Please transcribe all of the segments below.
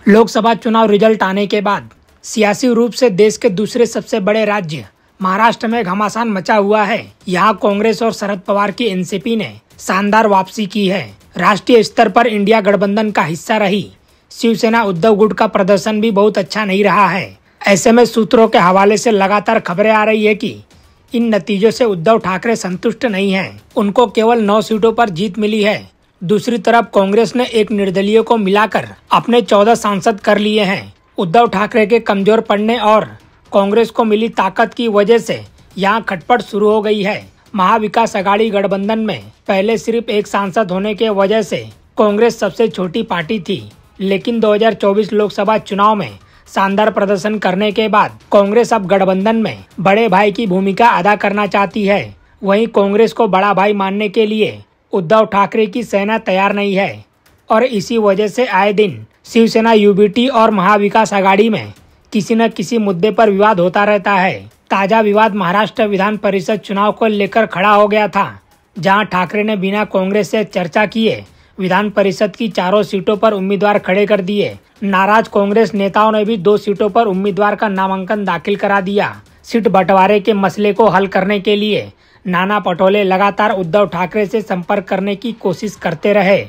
लोकसभा चुनाव रिजल्ट आने के बाद सियासी रूप से देश के दूसरे सबसे बड़े राज्य महाराष्ट्र में घमासान मचा हुआ है। यहाँ कांग्रेस और शरद पवार की एनसीपी ने शानदार वापसी की है। राष्ट्रीय स्तर पर इंडिया गठबंधन का हिस्सा रही शिवसेना उद्धव गुट का प्रदर्शन भी बहुत अच्छा नहीं रहा है। ऐसे में सूत्रों के हवाले से लगातार खबरें आ रही है कि इन नतीजों से उद्धव ठाकरे संतुष्ट नहीं हैं। उनको केवल 9 सीटों पर जीत मिली है। दूसरी तरफ कांग्रेस ने एक निर्दलीय को मिलाकर अपने 14 सांसद कर लिए हैं। उद्धव ठाकरे के कमजोर पड़ने और कांग्रेस को मिली ताकत की वजह से यहां खटपट शुरू हो गई है। महाविकास अघाड़ी गठबंधन में पहले सिर्फ एक सांसद होने के वजह से कांग्रेस सबसे छोटी पार्टी थी, लेकिन 2024 लोकसभा चुनाव में शानदार प्रदर्शन करने के बाद कांग्रेस अब गठबंधन में बड़े भाई की भूमिका अदा करना चाहती है। वहीं कांग्रेस को बड़ा भाई मानने के लिए उद्धव ठाकरे की सेना तैयार नहीं है और इसी वजह से आए दिन शिवसेना यूबीटी और महाविकास अघाड़ी में किसी न किसी मुद्दे पर विवाद होता रहता है। ताजा विवाद महाराष्ट्र विधान परिषद चुनाव को लेकर खड़ा हो गया था, जहां ठाकरे ने बिना कांग्रेस से चर्चा किए विधान परिषद की चारों सीटों पर उम्मीदवार खड़े कर दिए। नाराज कांग्रेस नेताओं ने भी 2 सीटों पर उम्मीदवार का नामांकन दाखिल करा दिया। सीट बंटवारे के मसले को हल करने के लिए नाना पटोले लगातार उद्धव ठाकरे से संपर्क करने की कोशिश करते रहे,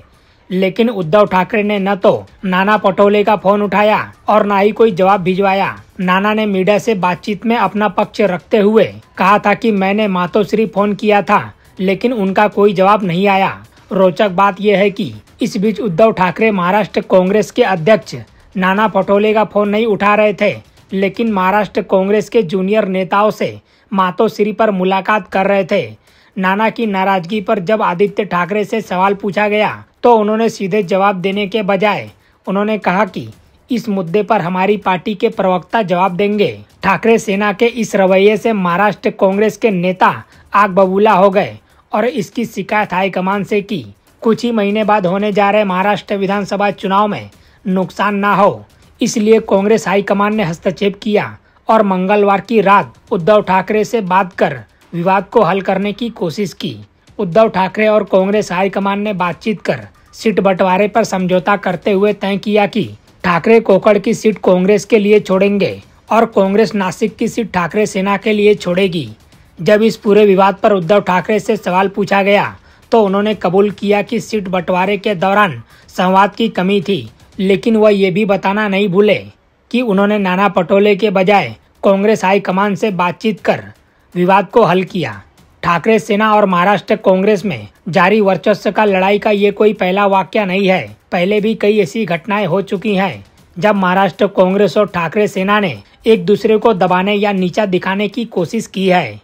लेकिन उद्धव ठाकरे ने न तो नाना पटोले का फोन उठाया और न ही कोई जवाब भिजवाया। नाना ने मीडिया से बातचीत में अपना पक्ष रखते हुए कहा था कि मैंने मातोश्री फोन किया था, लेकिन उनका कोई जवाब नहीं आया। रोचक बात यह है कि इस बीच उद्धव ठाकरे महाराष्ट्र कांग्रेस के अध्यक्ष नाना पटोले का फोन नहीं उठा रहे थे, लेकिन महाराष्ट्र कांग्रेस के जूनियर नेताओं से मातोश्री पर मुलाकात कर रहे थे। नाना की नाराजगी पर जब आदित्य ठाकरे से सवाल पूछा गया तो उन्होंने सीधे जवाब देने के बजाय उन्होंने कहा कि इस मुद्दे पर हमारी पार्टी के प्रवक्ता जवाब देंगे। ठाकरे सेना के इस रवैये से महाराष्ट्र कांग्रेस के नेता आग बबूला हो गए और इसकी शिकायत हाईकमान से की। कुछ ही महीने बाद होने जा रहे महाराष्ट्र विधानसभा चुनाव में नुकसान न हो, इसलिए कांग्रेस हाईकमान ने हस्तक्षेप किया और मंगलवार की रात उद्धव ठाकरे से बात कर विवाद को हल करने की कोशिश की। उद्धव ठाकरे और कांग्रेस हाईकमान ने बातचीत कर सीट बंटवारे पर समझौता करते हुए तय किया कि ठाकरे कोकड़ की सीट कांग्रेस के लिए छोड़ेंगे और कांग्रेस नासिक की सीट ठाकरे सेना के लिए छोड़ेगी। जब इस पूरे विवाद पर उद्धव ठाकरे से सवाल पूछा गया तो उन्होंने कबूल किया कि सीट बंटवारे के दौरान संवाद की कमी थी, लेकिन वह ये भी बताना नहीं भूले कि उन्होंने नाना पटोले के बजाय कांग्रेस हाईकमान से बातचीत कर विवाद को हल किया। ठाकरे सेना और महाराष्ट्र कांग्रेस में जारी वर्चस्व का लड़ाई का ये कोई पहला वाकया नहीं है। पहले भी कई ऐसी घटनाएं हो चुकी हैं जब महाराष्ट्र कांग्रेस और ठाकरे सेना ने एक दूसरे को दबाने या नीचा दिखाने की कोशिश की है।